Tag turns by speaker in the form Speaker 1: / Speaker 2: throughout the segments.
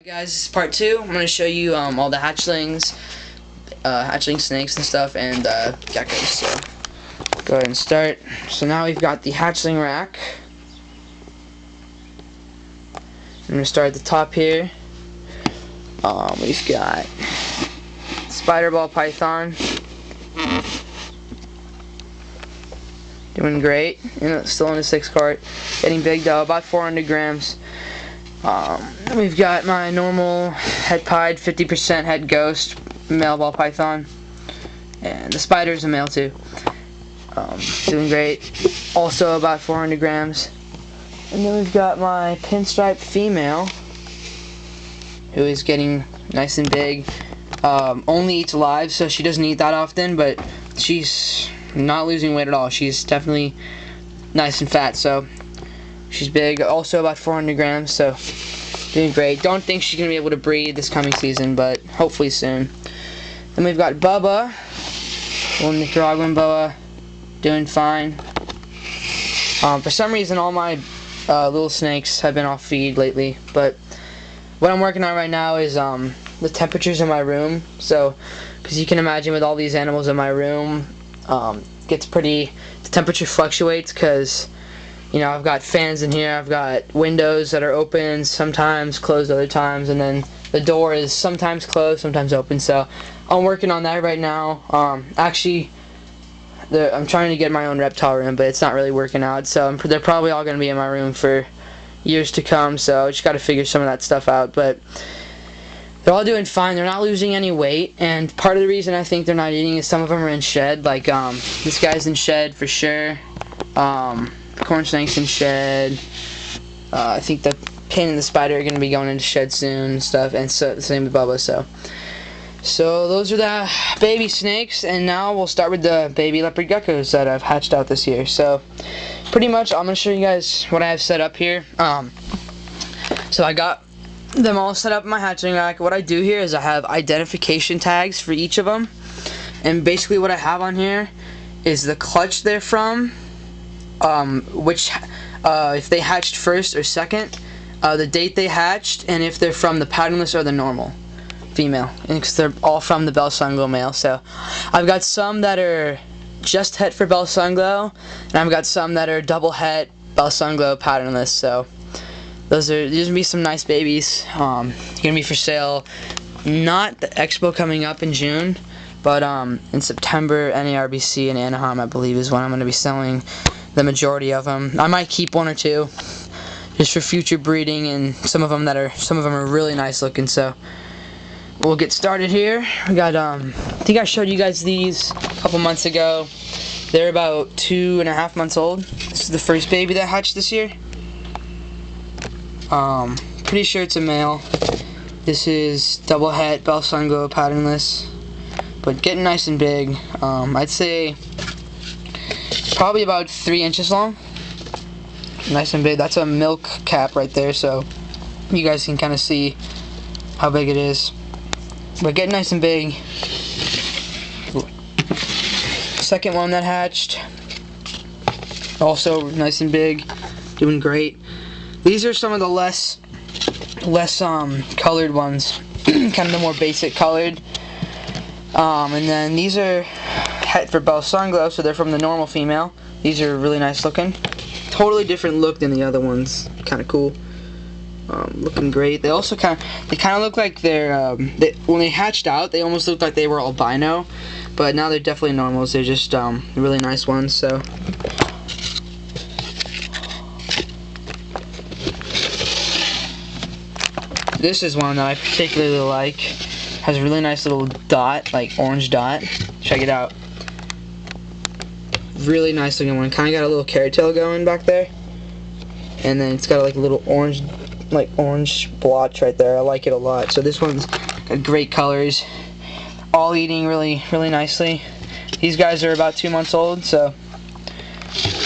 Speaker 1: Guys, this is part 2. I'm going to show you all the hatchling snakes and stuff, and geckos. So go ahead and start. So now we've got the hatchling rack. I'm going to start at the top here. We've got spider ball python, doing great. Still in the 6 cart, getting big though, about 400 grams. We've got my normal het pied 50% het ghost male ball python, and the spider's a male too. Doing great, also about 400 grams. And then we've got my pinstripe female, who is getting nice and big. Only eats live, so she doesn't eat that often, but she's not losing weight at all. She's definitely nice and fat, so she's big, also about 400 grams, so doing great. Don't think she's going to be able to breed this coming season, but hopefully soon. Then we've got Bubba, little Nicaraguan boa, doing fine. For some reason, all my little snakes have been off feed lately, but what I'm working on right now is the temperatures in my room. So, because you can imagine with all these animals in my room, the temperature fluctuates because, you know, I've got fans in here, I've got windows that are open, sometimes closed other times, and then the door is sometimes closed, sometimes open. So I'm working on that right now. Actually, I'm trying to get my own reptile room, but it's not really working out. So they're probably all going to be in my room for years to come. So I just got to figure some of that stuff out. But they're all doing fine. They're not losing any weight, and part of the reason I think they're not eating is some of them are in shed. Like this guy's in shed for sure. Corn snake's in shed. I think the pin and the spider are going to be going into shed soon and stuff, and so the same with Bubba. So those are the baby snakes, and now we'll start with the baby leopard geckos that I've hatched out this year. So pretty much I'm going to show you guys what I have set up here. So I got them all set up in my hatchling rack. What I do here is I have identification tags for each of them, and basically what I have on here is the clutch they're from, if they hatched first or second, the date they hatched, and if they're from the patternless or the normal female, and because they're all from the Bell Sunglow male. So I've got some that are just het for Bell Sunglow, and I've got some that are double het Bell Sunglow patternless. So these are gonna be some nice babies. Gonna be for sale. Not the expo coming up in June, but in September, NARBC in Anaheim, I believe, is when I'm gonna be selling the majority of them. I might keep 1 or 2 just for future breeding, and some of them are really nice looking. So we'll get started here. We got I think I showed you guys these a couple months ago. They're about 2.5 months old. This is the first baby that hatched this year. Pretty sure it's a male. This is double het Bell Sunglow patternless, but getting nice and big. I'd say probably about 3 inches long. Nice and big. That's a milk cap right there, so you guys can kind of see how big it is. But getting nice and big. Second one that hatched, also nice and big, doing great. These are some of the less colored ones, kind of the more basic colored. And then these are het for Bell Sunglow, so they're from the normal female. These are really nice looking. Totally different look than the other ones. Kind of cool. Looking great. They also kind of look like they're when they hatched out, they almost looked like they were albino, but now they're definitely normals. They're just really nice ones. So this is one that I particularly like. Has a really nice little dot, like orange dot. Check it out. Really nice looking one. Kind of got a little carrot tail going back there, and then it's got like a little orange blotch right there. I like it a lot. So this one's got great colors, all eating really nicely. These guys are about 2 months old. So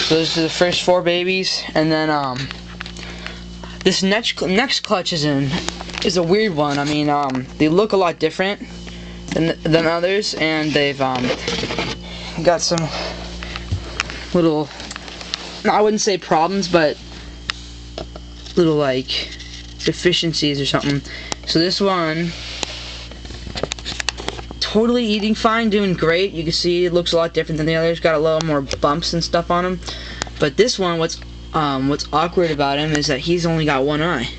Speaker 1: those are the first 4 babies, and then this next clutch is a weird one. I mean, they look a lot different than others, and they've got some little, I wouldn't say problems, but little like deficiencies or something. So this one, totally eating fine, doing great. You can see it looks a lot different than the others. Got a little more bumps and stuff on him. But this one, what's awkward about him is that he's only got one eye.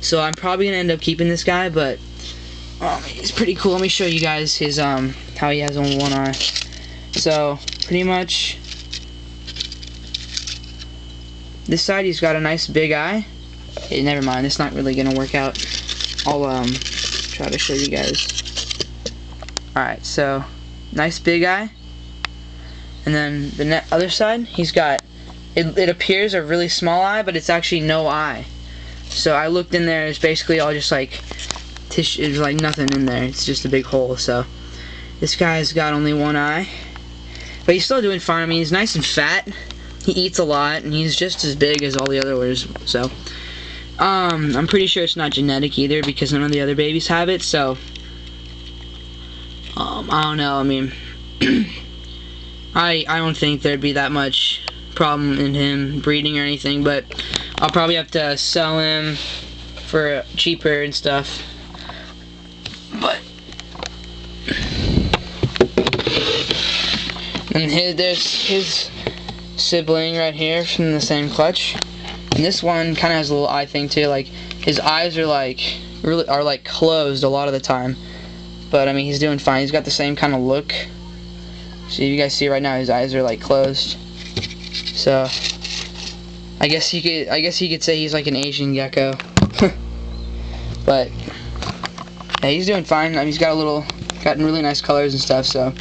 Speaker 1: So I'm probably gonna end up keeping this guy, but he's pretty cool. Let me show you guys his how he has only one eye. So pretty much this side he's got a nice big eye. Hey, never mind, it's not really gonna work out. I'll try to show you guys. Alright, so nice big eye. And then the other side, he's got, it appears a really small eye, but it's actually no eye. So I looked in there, it's basically all just like tissue, there's like nothing in there, it's just a big hole. So this guy's got only one eye, but he's still doing fine. I mean, he's nice and fat, he eats a lot, and he's just as big as all the other ones. So I'm pretty sure it's not genetic either, because none of the other babies have it. So I don't know, I mean I don't think there'd be that much problem in him breeding or anything, but I'll probably have to sell him for cheaper and stuff. But and there's his sibling right here from the same clutch, and this one kind of has a little eye thing too. Like his eyes are like closed a lot of the time, but I mean he's doing fine. He's got the same kind of look. So you guys see right now his eyes are like closed. So I guess you could say he's like an Asian gecko. But yeah, he's doing fine. I mean, he's got really nice colors and stuff. So,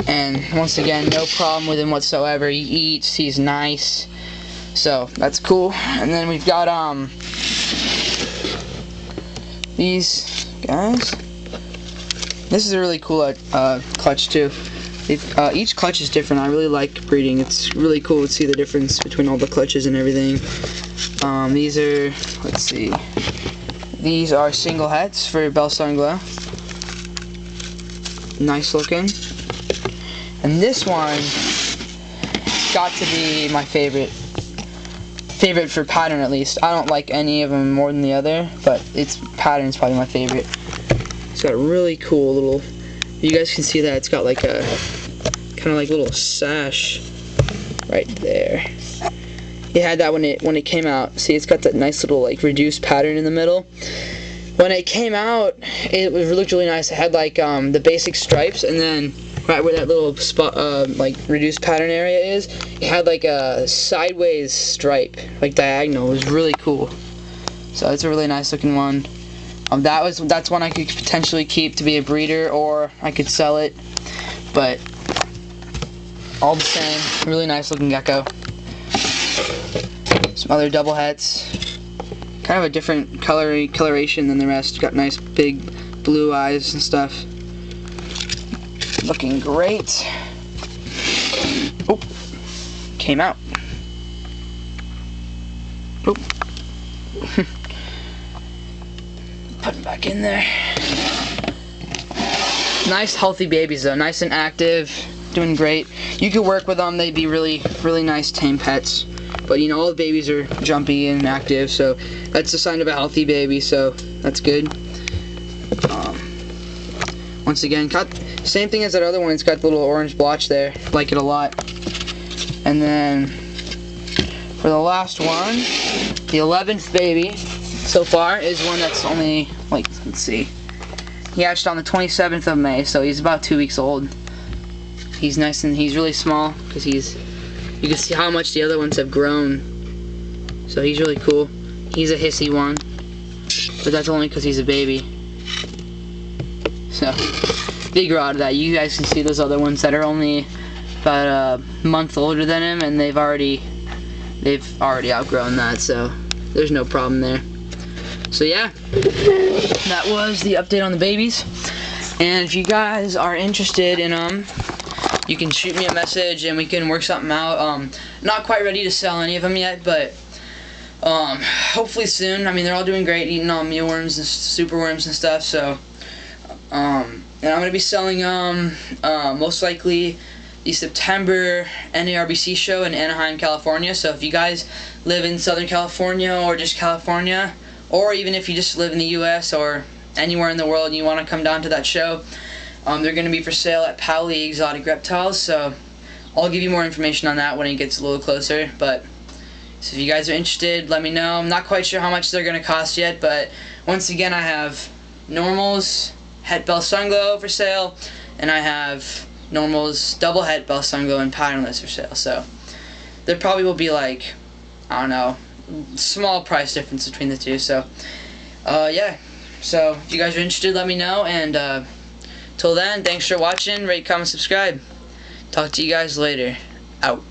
Speaker 1: and once again, no problem with him whatsoever. He eats. He's nice. So that's cool. And then we've got these guys. This is a really cool clutch too. Each clutch is different. I really like breeding. It's really cool to see the difference between all the clutches and everything. These are, let's see, these are single hets for Bellstar and Glow. Nice looking. And this one got to be my favorite for pattern, at least. I don't like any of them more than the other, but its pattern's probably my favorite. It's got a really cool little, you guys can see that it's got like a kind of like little sash right there. It had that when it came out. See, it's got that nice little like reduced pattern in the middle. When it came out, it looked really nice. It had like the basic stripes, and then right where that little spot like reduced pattern area is, it had like a sideways stripe, like diagonal. It was really cool. So it's a really nice looking one. That's one I could potentially keep to be a breeder, or I could sell it. But all the same, really nice looking gecko. Some other double hets. Kind of a different coloration than the rest. Got nice big blue eyes and stuff. Looking great. Oh, came out. Oh. Put them back in there. Nice healthy babies though, nice and active, doing great. You could work with them, they'd be really nice tame pets. But you know, all the babies are jumpy and active, so that's a sign of a healthy baby, so that's good. Once again, same thing as that other one, it's got the little orange blotch there, like it a lot. And then for the last one, the 11th baby so far is one that's only, like, let's see, he hatched on the 27th of May, so he's about 2 weeks old. He's nice and he's really small because you can see how much the other ones have grown. So he's really cool. He's a hissy one, but that's only because he's a baby. So they grow out of that. You guys can see those other ones that are only about a month older than him, and they've already outgrown that. So there's no problem there. So yeah, that was the update on the babies. And if you guys are interested in them, you can shoot me a message and we can work something out. Not quite ready to sell any of them yet, but hopefully soon. I mean, they're all doing great, eating all mealworms and superworms and stuff. So, and I'm gonna be selling them most likely the September NARBC show in Anaheim, California. So if you guys live in Southern California or just California, or even if you just live in the US or anywhere in the world and you want to come down to that show, they're going to be for sale at Powley Exotic Reptiles. So I'll give you more information on that when it gets a little closer. But so if you guys are interested, let me know. I'm not quite sure how much they're going to cost yet, but once again, I have normals, het bell sunglow for sale, and I have normals, double het bell sunglow, and patternless for sale. So there probably will be like, I don't know, small price difference between the two. So yeah, so if you guys are interested, let me know. And till then, thanks for watching. Rate, comment, subscribe. Talk to you guys later. Out.